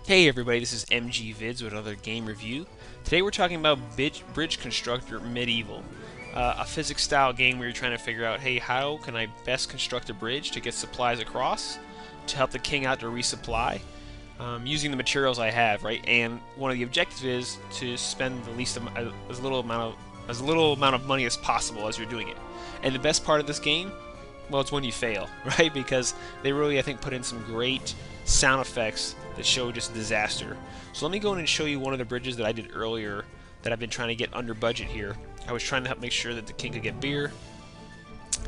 Hey everybody, this is MG Vids with another game review. Today we're talking about Bridge Constructor Medieval, a physics-style game where you're trying to figure out, hey, how can I best construct a bridge to get supplies across, to help the king out to resupply, using the materials I have, right? And one of the objectives is to spend the least as little amount of money as possible as you're doing it. And the best part of this game, well, it's when you fail, right? Because they really, I think, put in some great sound effects that show just disaster. So let me go in and show you one of the bridges that I did earlier that I've been trying to get under budget here. I was trying to help make sure that the king could get beer,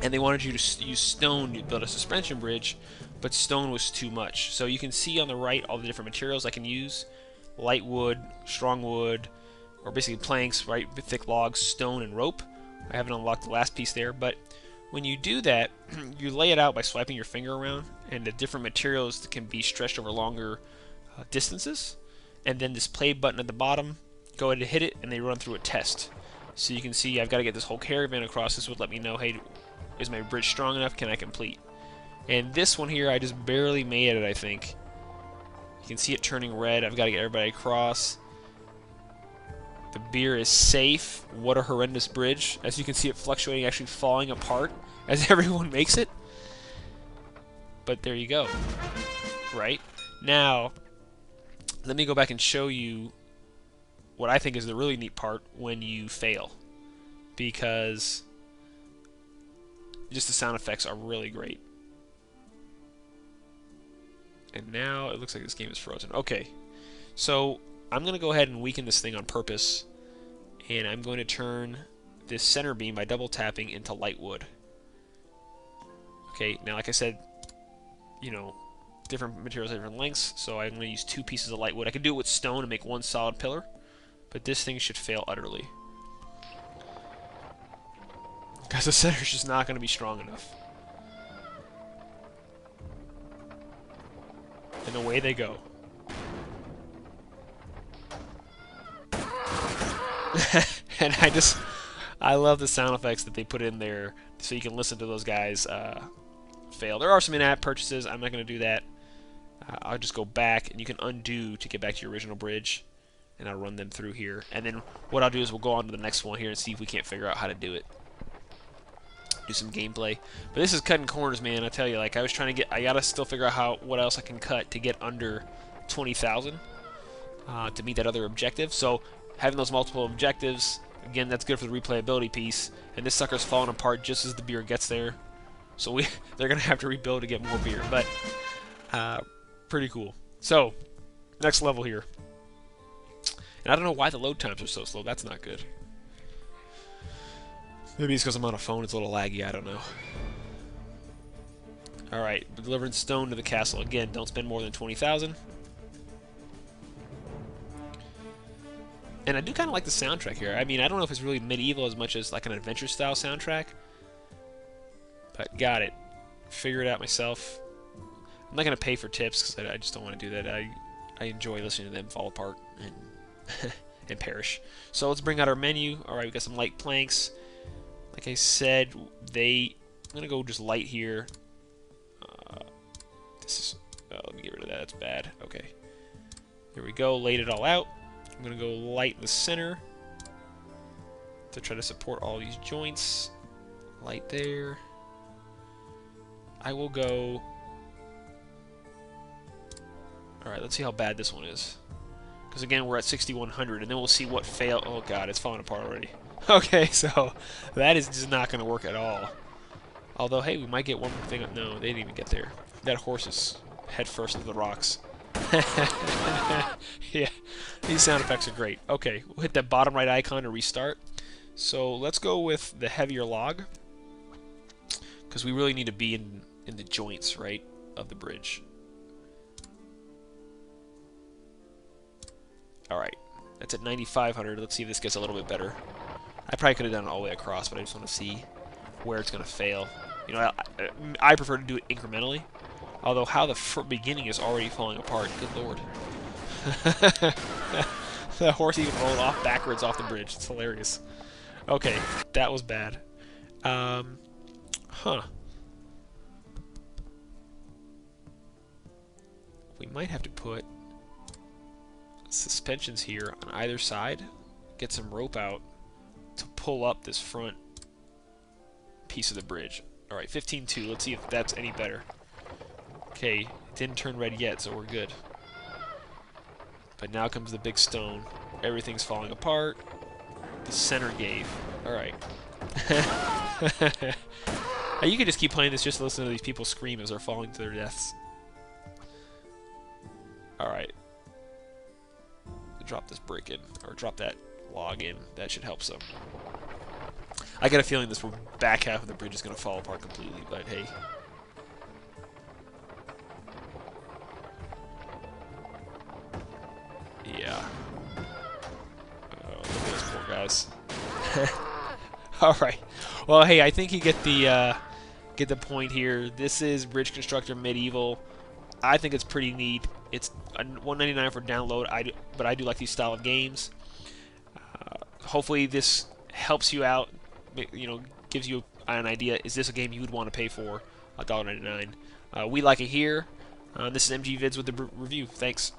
and they wanted you to use stone to build a suspension bridge, but stone was too much. So you can see on the right all the different materials I can use: light wood, strong wood, or basically planks, right? Thick logs, stone, and rope. I haven't unlocked the last piece there, but when you do that, you lay it out by swiping your finger around, and the different materials can be stretched over longer distances. And then this play button at the bottom, go ahead and hit it, and they run through a test. So you can see I've got to get this whole caravan across. This would let me know, hey, is my bridge strong enough? Can I complete? And this one here, I just barely made it, I think. You can see it turning red. I've got to get everybody across. The beer is safe. What a horrendous bridge. As you can see it fluctuating, actually falling apart as everyone makes it. But there you go. Right? Now, let me go back and show you what I think is the really neat part when you fail. Because just the sound effects are really great. And now it looks like this game is frozen. Okay. So I'm going to go ahead and weaken this thing on purpose, and I'm going to turn this center beam by double tapping into light wood. Okay, now like I said, you know, different materials have different lengths, so I'm going to use 2 pieces of light wood. I could do it with stone and make one solid pillar, but this thing should fail utterly. Because the center's just not going to be strong enough. And away they go. And I love the sound effects that they put in there so you can listen to those guys fail. There are some in-app purchases. I'm not going to do that. I'll just go back, and you can undo to get back to your original bridge, and I'll run them through here. And then what I'll do is we'll go on to the next one here and see if we can't figure out how to do it. Do some gameplay. But this is cutting corners, man. I tell you, like, I gotta still figure out what else I can cut to get under 20,000 to meet that other objective. So having those multiple objectives, again, that's good for the replayability piece. And this sucker's falling apart just as the beer gets there. So they're gonna have to rebuild to get more beer. But pretty cool. So next level here. And I don't know why the load times are so slow. That's not good. Maybe it's because I'm on a phone. It's a little laggy. I don't know. Alright, delivering stone to the castle. Again, don't spend more than 20,000. And I do kind of like the soundtrack here. I mean, I don't know if it's really medieval as much as like an adventure-style soundtrack. But got it. Figured it out myself. I'm not going to pay for tips because I just don't want to do that. I enjoy listening to them fall apart and, and perish. So let's bring out our menu. Alright, we got some light planks. Like I said, I'm going to go just light here. Let me get rid of that. That's bad. Okay. Here we go. Laid it all out. I'm going to go light in the center to try to support all these joints. Light there. I will go... Alright, let's see how bad this one is. Because again, we're at 6,100, and then we'll see what fail... Oh god, it's falling apart already. Okay, so that is just not going to work at all. Although, hey, we might get one more thing. No, they didn't even get there. That horse is head first into the rocks. Yeah, these sound effects are great. Okay, we'll hit that bottom right icon to restart. So let's go with the heavier log, because we really need to be in the joints, right, of the bridge. Alright, that's at 9,500. Let's see if this gets a little bit better. I probably could have done it all the way across, but I just want to see where it's going to fail. You know, I prefer to do it incrementally. Although how the beginning is already falling apart. Good lord. The horse even rolled off backwards off the bridge. It's hilarious. Okay, that was bad. Huh. We might have to put suspensions here on either side. Get some rope out to pull up this front piece of the bridge. Alright, 15.2. Let's see if that's any better. Okay, it didn't turn red yet, so we're good. But now comes the big stone. Everything's falling apart. The center gave. Alright. You could just keep playing this just to listen to these people scream as they're falling to their deaths. Alright. Drop this brick in, or drop that log in. That should help some. I got a feeling this back half of the bridge is going to fall apart completely, but hey. Yeah. Oh, look at those poor guys. Alright. Well, hey, I think you get the point here. This is Bridge Constructor Medieval. I think it's pretty neat. It's $1.99 for download, but I do like these style of games. Hopefully this helps you out, gives you an idea. Is this a game you would want to pay for $1.99? We like it here. This is MG Vids with the review. Thanks.